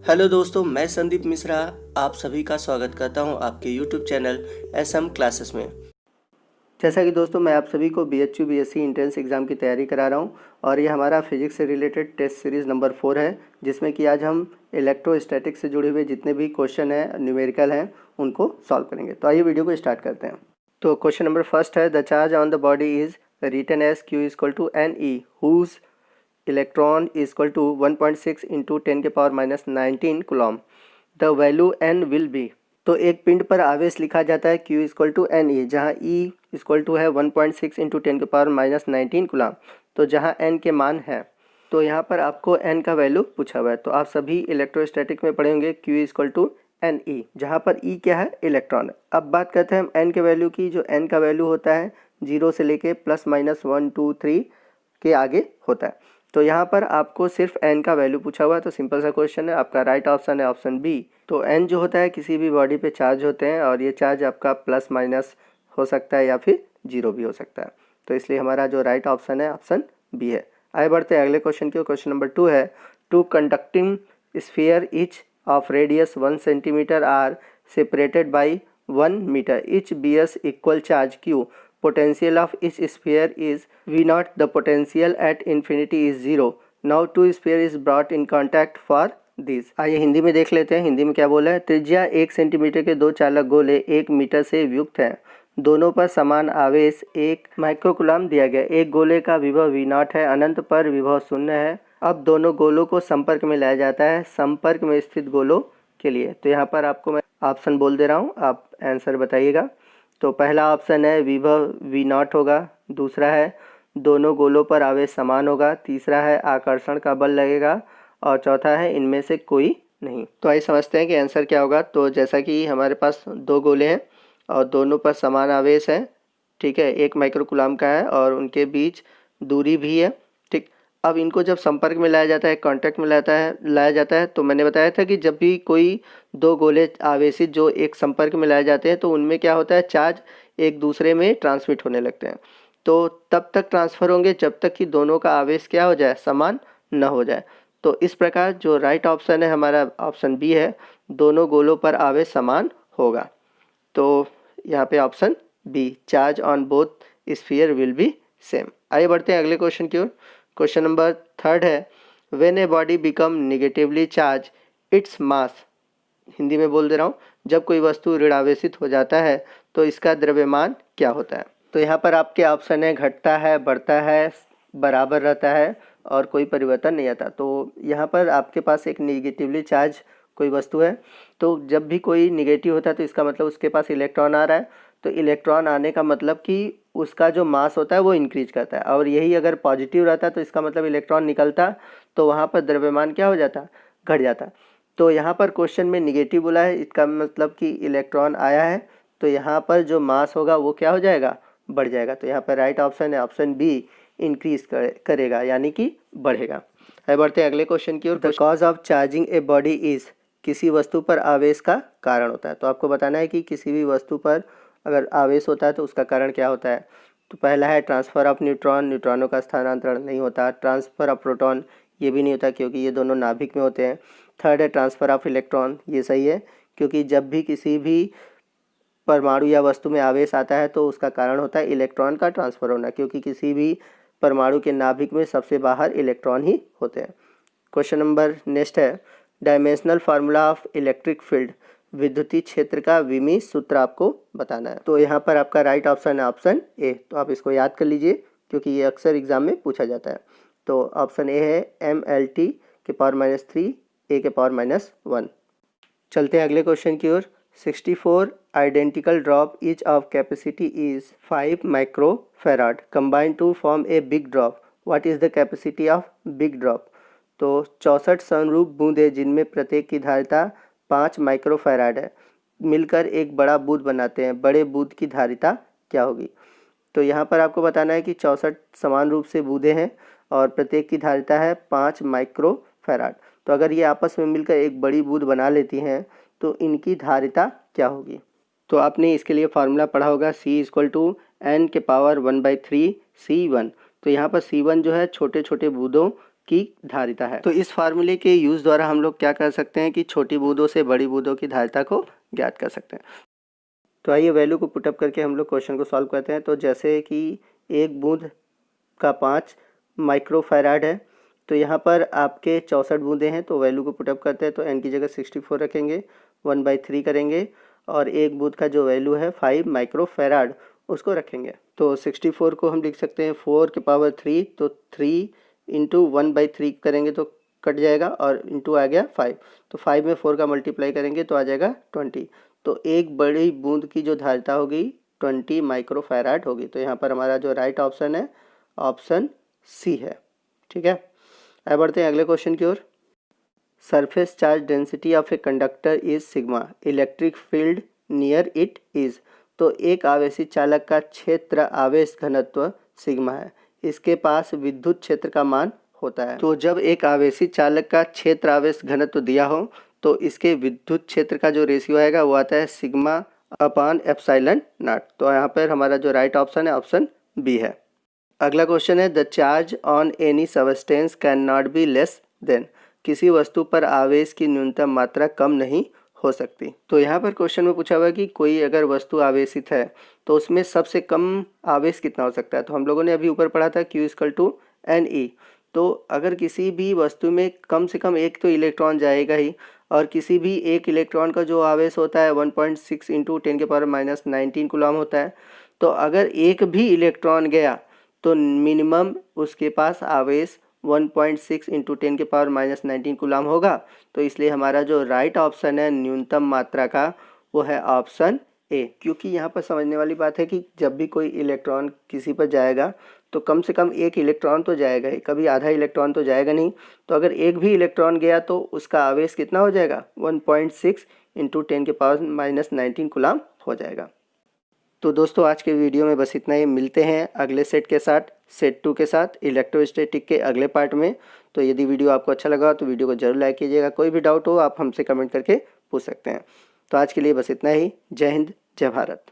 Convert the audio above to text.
Hello दोस्तों, मैं संदीप मिश्रा आप सभी का स्वागत करता हूं आपके यूट्यूब चैनल एसएम क्लासेस में। जैसा कि दोस्तों मैं आप सभी को बीएचयू बीएससी एंट्रेंस एग्ज़ाम की तैयारी करा रहा हूं और ये हमारा फिजिक्स से रिलेटेड टेस्ट सीरीज़ नंबर 4 है, जिसमें कि आज हम इलेक्ट्रोस्टैटिक्स से जुड़े हुए जितने भी क्वेश्चन हैं न्यूमेरिकल हैं उनको सॉल्व करेंगे। तो आइए वीडियो को स्टार्ट करते हैं। तो क्वेश्चन नंबर फर्स्ट है, the charge on the body is written as Q equal to N E whose electron is equal to 1.6 into 10⁻⁹ coulomb. The value N will be. तो एक पिंड पर आवेश लिखा जाता है Q equal to N E, जहाँ E इक्वल टू है 1.6 इंटू 10⁻⁹ कूलम। तो जहाँ n के मान है, तो यहाँ पर आपको n का वैल्यू पूछा हुआ है। तो आप सभी इलेक्ट्रोस्टैटिक में पढ़ेंगे Q equal to N E, जहाँ पर E क्या है, इलेक्ट्रॉन। अब बात करते हैं हम n के वैल्यू की। जो n का वैल्यू होता है 0 से लेके +-1 2 3 के आगे होता है। तो यहाँ पर आपको सिर्फ n का वैल्यू पूछा हुआ है। तो सिंपल सा क्वेश्चन है, आपका राइट ऑप्शन है ऑप्शन बी। तो n जो होता है किसी भी बॉडी पे चार्ज होते हैं और ये चार्ज आपका प्लस माइनस हो सकता है या फिर 0 भी हो सकता है। तो इसलिए हमारा जो राइट ऑप्शन है ऑप्शन बी है। आगे बढ़ते हैं अगले क्वेश्चन की। क्वेश्चन नंबर 2 है, two conducting sphere each of radius 1 centimetre are separated by 1 metre, each bears equal charge Q, potential of each sphere is V naught, the potential at infinity is 0. Now two sphere is brought in contact for this. आइए हिंदी में देख लेते हैं। हिंदी में क्या बोला है, त्रिज्या 1 सेंटीमीटर के दो चालक गोले 1 मीटर से युक्त हैं, दोनों पर समान आवेश 1 माइक्रोकूलम दिया गया। एक गोले का विभव V नॉट है, अनंत पर विभव 0 है। अब दोनों गोलों को संपर्क में लाया जाता है संपर्क में स्थित गोलों के लिए। तो यहाँ पर आपको मैं ऑप्शन बोल दे रहा हूँ, आप आंसर बताइएगा। तो पहला ऑप्शन है विभव V नॉट होगा, दूसरा है दोनों गोलों पर आवेश समान होगा, तीसरा है आकर्षण का बल लगेगा और चौथा है इनमें से कोई नहीं। तो आइए समझते हैं कि आंसर क्या होगा। तो जैसा कि हमारे पास दो गोले हैं और दोनों पर समान आवेश है, ठीक है, 1 माइक्रोकूलम का है और उनके बीच दूरी भी है, ठीक। अब इनको जब संपर्क में लाया जाता है, कांटेक्ट में लाया जाता है तो मैंने बताया था कि जब भी कोई दो गोले आवेशित जो एक संपर्क में लाए जाते हैं तो उनमें क्या होता है, चार्ज एक दूसरे में ट्रांसमिट होने लगते हैं। तो तब तक ट्रांसफ़र होंगे जब तक कि दोनों का आवेश क्या हो जाए, समान न हो जाए। तो इस प्रकार जो राइट ऑप्शन है हमारा ऑप्शन बी है, दोनों गोलों पर आवेश समान होगा। तो यहाँ पे option B, charge on both sphere will be same. आइए बढ़ते हैं अगले क्वेश्चन की ओर। क्वेश्चन नंबर 3 है, when a body become negatively charge its mass. Hindi में बोल दे रहा हूँ, जब कोई वस्तु ऋणावेशित हो जाता है तो इसका द्रव्यमान क्या होता है। तो यहाँ पर आपके ऑप्शन है घटता है, बढ़ता है, बराबर रहता है और कोई परिवर्तन नहीं आता। तो यहाँ पर आपके पास एक निगेटिवली चार्ज कोई वस्तु है, तो जब भी कोई निगेटिव होता है तो इसका मतलब उसके पास इलेक्ट्रॉन आ रहा है। तो इलेक्ट्रॉन आने का मतलब कि उसका जो मास होता है वो इंक्रीज करता है, और यही अगर पॉजिटिव रहता तो इसका मतलब इलेक्ट्रॉन निकलता तो वहाँ पर द्रव्यमान क्या हो जाता, घट जाता। तो यहाँ पर क्वेश्चन में निगेटिव बोला है, इसका मतलब कि इलेक्ट्रॉन आया है, तो यहाँ पर जो मास होगा वो क्या हो जाएगा, बढ़ जाएगा। तो यहाँ पर राइट ऑप्शन है ऑप्शन बी, इंक्रीज करेगा यानी कि बढ़ेगा। आगे बढ़ते हैं अगले क्वेश्चन की ओर। The cause of charging a body is, किसी वस्तु पर आवेश का कारण होता है। तो आपको बताना है कि किसी भी वस्तु पर अगर आवेश होता है तो उसका कारण क्या होता है। तो पहला है ट्रांसफ़र ऑफ न्यूट्रॉन, न्यूट्रॉनों का स्थानांतरण नहीं होता। ट्रांसफ़र ऑफ प्रोटॉन, ये भी नहीं होता क्योंकि ये दोनों नाभिक में होते हैं। थर्ड है ट्रांसफ़र ऑफ इलेक्ट्रॉन, ये सही है क्योंकि जब भी किसी भी परमाणु या वस्तु में आवेश आता है तो उसका कारण होता है इलेक्ट्रॉन का ट्रांसफ़र होना, क्योंकि किसी भी परमाणु के नाभिक में सबसे बाहर इलेक्ट्रॉन ही होते हैं। क्वेश्चन नंबर नेक्स्ट है, dimensional formula of electric field, विद्युतीय क्षेत्र का विमीय सूत्र आपको बताना है। तो यहाँ पर आपका राइट ऑप्शन है ऑप्शन ए। तो आप इसको याद कर लीजिए क्योंकि ये अक्सर एग्जाम में पूछा जाता है। तो ऑप्शन ए है MLT के पावर -3 A के पावर -1। चलते हैं अगले क्वेश्चन की ओर। 64 identical drop each of capacity is 5 microfarad combined to form a big drop, what is the capacity of big drop. तो 64 समरूप बूंदें जिनमें प्रत्येक की धारिता 5 माइक्रोफेराड है मिलकर एक बड़ा बूंद बनाते हैं, बड़े बूंद की धारिता क्या होगी। तो यहाँ पर आपको बताना है कि 64 समान रूप से बूंदें हैं और प्रत्येक की धारिता है 5 माइक्रोफेराड। तो अगर ये आपस में मिलकर एक बड़ी बूंद बना लेती हैं तो इनकी धारिता क्या होगी। तो आपने इसके लिए फार्मूला पढ़ा होगा, C = n के पावर 1/3 C1। तो यहाँ पर C1 जो है छोटे छोटे बूंदों की धारिता है। तो इस फार्मूले के यूज़ द्वारा हम लोग क्या कर सकते हैं कि छोटी बूंदों से बड़ी बूंदों की धारिता को ज्ञात कर सकते हैं। तो आइए वैल्यू को पुटअप करके हम लोग क्वेश्चन को सॉल्व करते हैं। तो जैसे कि एक बूंद का 5 माइक्रोफैराड है, तो यहाँ पर आपके 64 बूंदें हैं, तो वैल्यू को पुटअप करते हैं। तो n की जगह 64 रखेंगे, 1/3 करेंगे और एक बूंद का जो वैल्यू है 5 माइक्रोफैराड उसको रखेंगे। तो 64 को हम लिख सकते हैं 4 की पावर 3, तो 3 इंटू 1/3 करेंगे तो कट जाएगा और इंटू आ गया 5, तो 5 में 4 का मल्टीप्लाई करेंगे तो आ जाएगा 20। तो एक बड़ी बूंद की जो धारिता होगी 20 माइक्रोफैराड होगी। तो यहाँ पर हमारा जो राइट ऑप्शन है ऑप्शन सी है। ठीक है, आगे बढ़ते हैं अगले क्वेश्चन की ओर। Surface charge density of a conductor is sigma, electric field near it is. तो एक आवेशी चालक का क्षेत्र आवेश घनत्व सिग्मा है, इसके पास विद्युत क्षेत्र का मान होता है। तो जब एक आवेशी चालक का क्षेत्र आवेश घनत्व दिया हो तो इसके विद्युत क्षेत्र का जो रेशियो आएगा वो आता है सिग्मा अपान एप्सिलॉन नॉट। तो यहाँ पर हमारा जो राइट ऑप्शन है ऑप्शन बी है। अगला क्वेश्चन है the charge on any substance can not be less than. किसी वस्तु पर आवेश की न्यूनतम मात्रा कम नहीं हो सकती। तो यहाँ पर क्वेश्चन में पूछा हुआ है कि कोई अगर वस्तु आवेशित है तो उसमें सबसे कम आवेश कितना हो सकता है। तो हम लोगों ने अभी ऊपर पढ़ा था Q = NE। तो अगर किसी भी वस्तु में कम से कम एक तो इलेक्ट्रॉन जाएगा ही, और किसी भी एक इलेक्ट्रॉन का जो आवेश होता है 1.6 इंटू 10⁻⁻19 कूलम होता है। तो अगर एक भी इलेक्ट्रॉन गया तो मिनिमम उसके पास आवेश 1.6 इंटू 10⁻⁻19 कूलम होगा। तो इसलिए हमारा जो राइट ऑप्शन है न्यूनतम मात्रा का वो है ऑप्शन ए। क्योंकि यहाँ पर समझने वाली बात है कि जब भी कोई इलेक्ट्रॉन किसी पर जाएगा तो कम से कम एक इलेक्ट्रॉन तो जाएगा ही, कभी आधा इलेक्ट्रॉन तो जाएगा नहीं। तो अगर एक भी इलेक्ट्रॉन गया तो उसका आवेश कितना हो जाएगा 1.6 इंटू 10⁻⁻19 कूलम हो जाएगा। तो दोस्तों आज के वीडियो में बस इतना ही। मिलते हैं अगले सेट के साथ, सेट 2 के साथ इलेक्ट्रोस्टैटिक के अगले पार्ट में। तो यदि वीडियो आपको अच्छा लगा तो वीडियो को जरूर लाइक कीजिएगा। कोई भी डाउट हो आप हमसे कमेंट करके पूछ सकते हैं। तो आज के लिए बस इतना ही। जय हिंद, जय भारत।